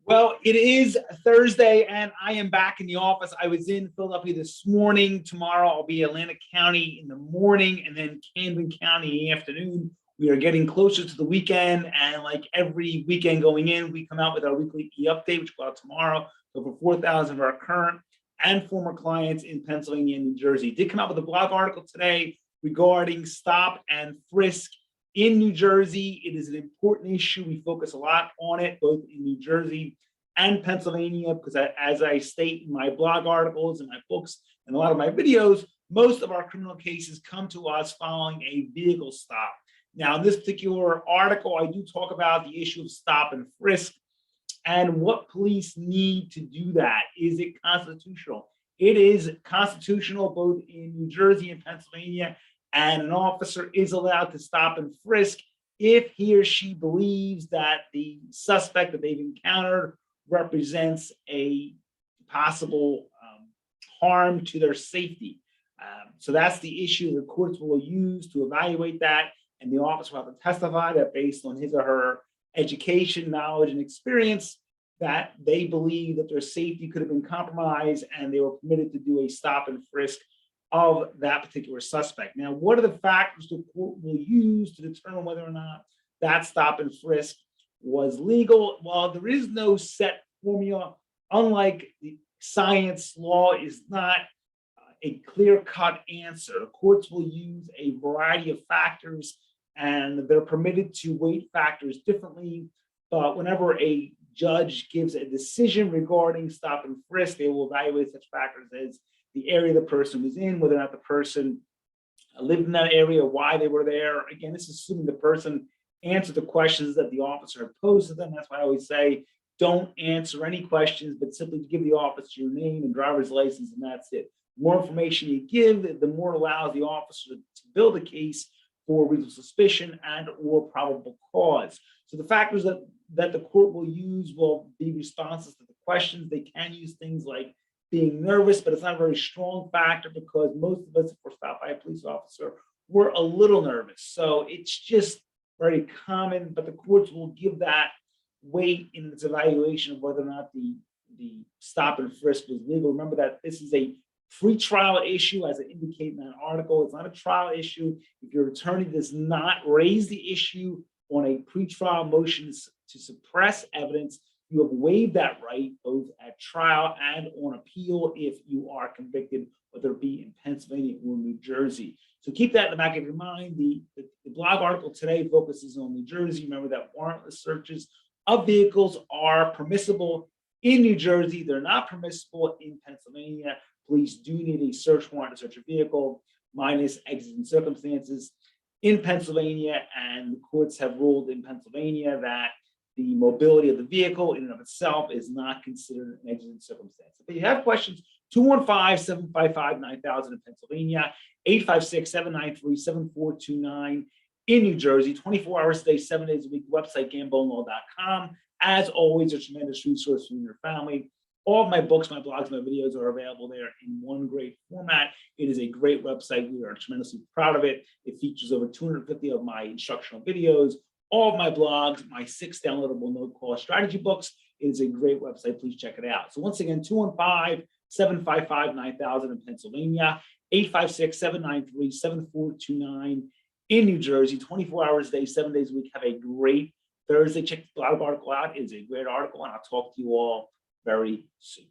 Well, it is Thursday and I am back in the office. I was in Philadelphia this morning. Tomorrow I'll be Atlantic County in the morning and then Camden County in the afternoon. We are getting closer to the weekend, and like every weekend going in, we come out with our weekly update, which will go out tomorrow. Over 4,000 of our current and former clients in Pennsylvania and New Jersey did come out with a blog article today regarding stop and frisk in New Jersey. It is an important issue. We focus a lot on it, both in New Jersey and Pennsylvania, because as I state in my blog articles and my books and a lot of my videos, most of our criminal cases come to us following a vehicle stop. Now, in this particular article, I do talk about the issue of stop and frisk and what police need to do that. Is it constitutional? It is constitutional both in New Jersey and Pennsylvania, and an officer is allowed to stop and frisk if he or she believes that the suspect that they've encountered represents a possible harm to their safety. So that's the issue the courts will use to evaluate that, and the officer will have to testify that based on his or her education, knowledge, and experience, that they believe that their safety could have been compromised and they were permitted to do a stop and frisk of that particular suspect. Now, what are the factors the court will use to determine whether or not that stop and frisk was legal? Well, there is no set formula. Unlike the science, law is not a clear-cut answer. The courts will use a variety of factors, and they're permitted to weight factors differently. But whenever a judge gives a decision regarding stop and frisk, they will evaluate such factors as the area the person was in, whether or not the person lived in that area, why they were there. Again, this is assuming the person answered the questions that the officer had posed to them. That's why I always say, don't answer any questions, but simply give the officer your name and driver's license, and that's it. The more information you give, the more it allows the officer to build a case for reasonable suspicion and or probable cause. So the factors that the court will use will be responses to the questions. They can use things like being nervous, but it's not a very strong factor because most of us, if we're stopped by a police officer, we're a little nervous. So it's just very common, but the courts will give that weight in its evaluation of whether or not the stop and frisk was legal. Remember that this is a pre-trial issue, as I indicate in that article. It's not a trial issue. If your attorney does not raise the issue on a pre-trial motion to suppress evidence, you have waived that right both at trial and on appeal if you are convicted, whether it be in Pennsylvania or New Jersey. So keep that in the back of your mind. The blog article today focuses on New Jersey. Remember that warrantless searches of vehicles are permissible in New Jersey. They're not permissible in Pennsylvania. Police do need a search warrant to search a vehicle, minus exigent circumstances in Pennsylvania, and the courts have ruled in Pennsylvania that the mobility of the vehicle in and of itself is not considered an exigent circumstance. If you have questions, 215-755-9000 in Pennsylvania, 856-793-7429 in New Jersey, 24 hours a day, 7 days a week, website gambonellaw.com. As always, a tremendous resource for your family. All of my books, my blogs, my videos are available there in one great format. It is a great website. We are tremendously proud of it. It features over 250 of my instructional videos, all of my blogs, my 6 downloadable no-cost strategy books. It is a great website. Please check it out. So once again, 215-755-9000 in Pennsylvania, 856-793-7429 in New Jersey, 24 hours a day, 7 days a week. Have a great Thursday. Check the blog article out. It is a great article, and I'll talk to you all very soon.